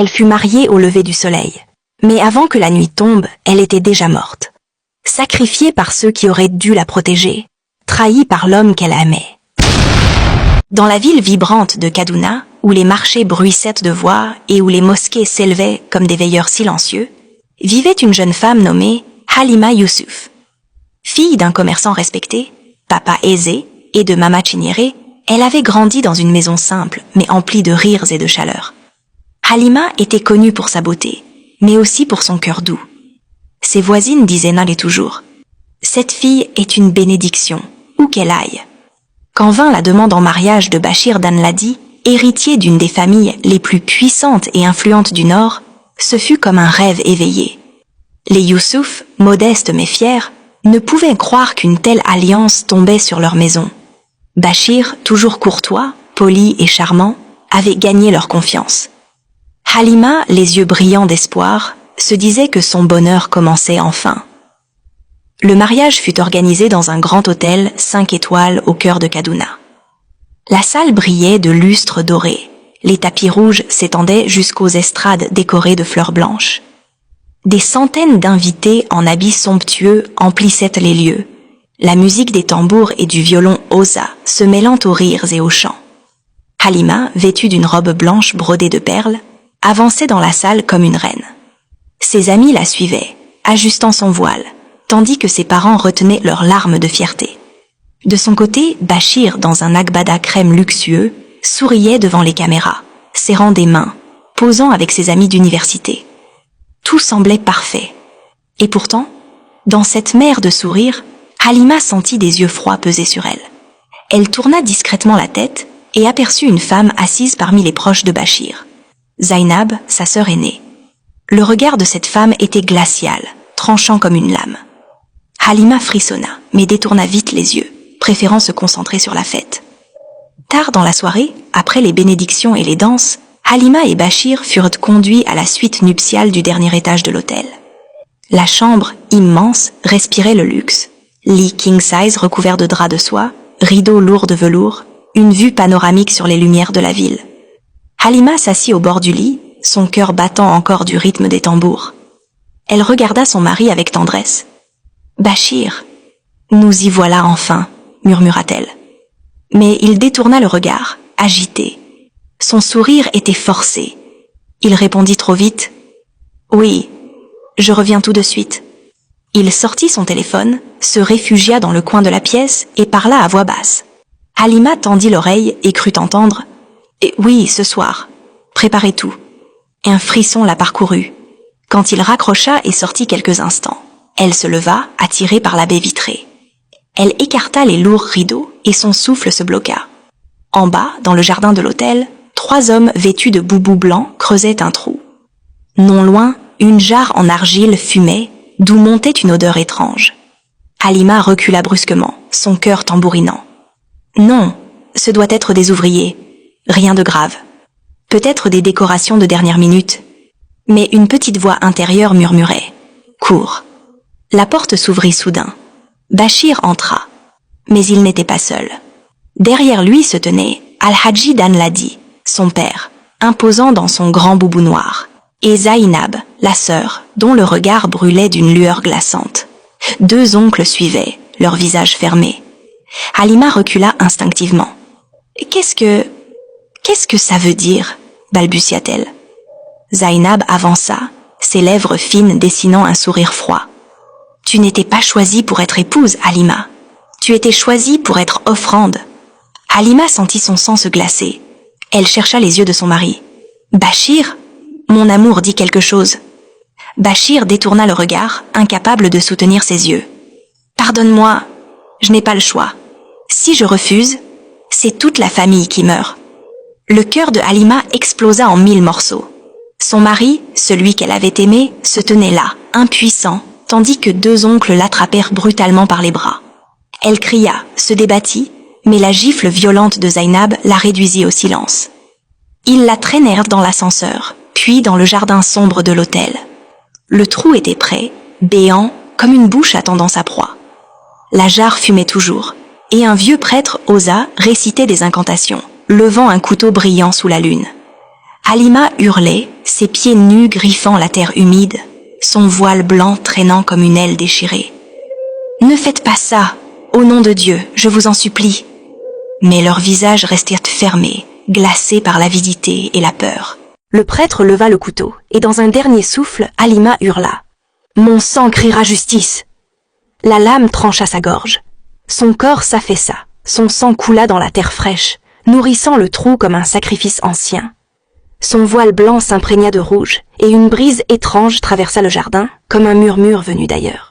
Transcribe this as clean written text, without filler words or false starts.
Elle fut mariée au lever du soleil. Mais avant que la nuit tombe, elle était déjà morte. Sacrifiée par ceux qui auraient dû la protéger. Trahie par l'homme qu'elle aimait. Dans la ville vibrante de Kaduna, où les marchés bruissaient de voix et où les mosquées s'élevaient comme des veilleurs silencieux, vivait une jeune femme nommée Halima Youssouf. Fille d'un commerçant respecté, papa aisé et de Mama Chinyere, elle avait grandi dans une maison simple mais emplie de rires et de chaleur. Halima était connue pour sa beauté, mais aussi pour son cœur doux. Ses voisines disaient n'allez toujours. Cette fille est une bénédiction, où qu'elle aille. Quand vint la demande en mariage de Bachir Danladi, héritier d'une des familles les plus puissantes et influentes du Nord, ce fut comme un rêve éveillé. Les Youssouf, modestes mais fiers, ne pouvaient croire qu'une telle alliance tombait sur leur maison. Bachir, toujours courtois, poli et charmant, avait gagné leur confiance. Halima, les yeux brillants d'espoir, se disait que son bonheur commençait enfin. Le mariage fut organisé dans un grand hôtel 5 étoiles au cœur de Kaduna. La salle brillait de lustres dorés. Les tapis rouges s'étendaient jusqu'aux estrades décorées de fleurs blanches. Des centaines d'invités en habits somptueux emplissaient les lieux, la musique des tambours et du violon osa se mêlant aux rires et aux chants. Halima, vêtue d'une robe blanche brodée de perles, avançait dans la salle comme une reine. Ses amis la suivaient, ajustant son voile, tandis que ses parents retenaient leurs larmes de fierté. De son côté, Bachir, dans un agbada crème luxueux, souriait devant les caméras, serrant des mains, posant avec ses amis d'université. Tout semblait parfait. Et pourtant, dans cette mer de sourires, Halima sentit des yeux froids peser sur elle. Elle tourna discrètement la tête et aperçut une femme assise parmi les proches de Bachir. Zainab, sa sœur aînée. Le regard de cette femme était glacial, tranchant comme une lame. Halima frissonna, mais détourna vite les yeux, préférant se concentrer sur la fête. Tard dans la soirée, après les bénédictions et les danses, Halima et Bachir furent conduits à la suite nuptiale du dernier étage de l'hôtel. La chambre, immense, respirait le luxe. Lit king size recouvert de draps de soie, rideaux lourds de velours, une vue panoramique sur les lumières de la ville. Halima s'assit au bord du lit, son cœur battant encore du rythme des tambours. Elle regarda son mari avec tendresse. « Bachir, nous y voilà enfin », murmura-t-elle. Mais il détourna le regard, agité. Son sourire était forcé. Il répondit trop vite. « Oui, je reviens tout de suite. » Il sortit son téléphone, se réfugia dans le coin de la pièce et parla à voix basse. Halima tendit l'oreille et crut entendre « Oui, ce soir. Préparez tout. » Un frisson la parcourut. Quand il raccrocha et sortit quelques instants, elle se leva, attirée par la baie vitrée. Elle écarta les lourds rideaux et son souffle se bloqua. En bas, dans le jardin de l'hôtel, 3 hommes vêtus de boubous blancs creusaient un trou. Non loin, une jarre en argile fumait, d'où montait une odeur étrange. Halima recula brusquement, son cœur tambourinant. Non, ce doit être des ouvriers. Rien de grave. Peut-être des décorations de dernière minute. Mais une petite voix intérieure murmurait. Cours. La porte s'ouvrit soudain. Bachir entra. Mais il n'était pas seul. Derrière lui se tenait Al-Hadji Danladi, son père, imposant dans son grand boubou noir, et Zainab, la sœur, dont le regard brûlait d'une lueur glaçante. 2 oncles suivaient, leurs visages fermés. Halima recula instinctivement. « Qu'est-ce que ça veut dire ?» balbutia-t-elle. Zainab avança, ses lèvres fines dessinant un sourire froid. « Tu n'étais pas choisie pour être épouse, Halima. Tu étais choisie pour être offrande. » Halima sentit son sang se glacer. Elle chercha les yeux de son mari. « Bachir ?» Mon amour dit quelque chose. Bachir détourna le regard, incapable de soutenir ses yeux. « Pardonne-moi, je n'ai pas le choix. Si je refuse, c'est toute la famille qui meurt. » Le cœur de Halima explosa en 1000 morceaux. Son mari, celui qu'elle avait aimé, se tenait là, impuissant, tandis que 2 oncles l'attrapèrent brutalement par les bras. Elle cria, se débattit, mais la gifle violente de Zainab la réduisit au silence. Ils la traînèrent dans l'ascenseur, puis dans le jardin sombre de l'hôtel. Le trou était prêt, béant, comme une bouche attendant sa proie. La jarre fumait toujours, et un vieux prêtre osa réciter des incantations, levant un couteau brillant sous la lune. Halima hurlait, ses pieds nus griffant la terre humide, son voile blanc traînant comme une aile déchirée. « Ne faites pas ça, au nom de Dieu, je vous en supplie. » Mais leurs visages restèrent fermés, glacés par l'avidité et la peur. Le prêtre leva le couteau, et dans un dernier souffle, Halima hurla. « Mon sang criera justice !» La lame trancha sa gorge. Son corps s'affaissa, son sang coula dans la terre fraîche, nourrissant le trou comme un sacrifice ancien. Son voile blanc s'imprégna de rouge, et une brise étrange traversa le jardin, comme un murmure venu d'ailleurs.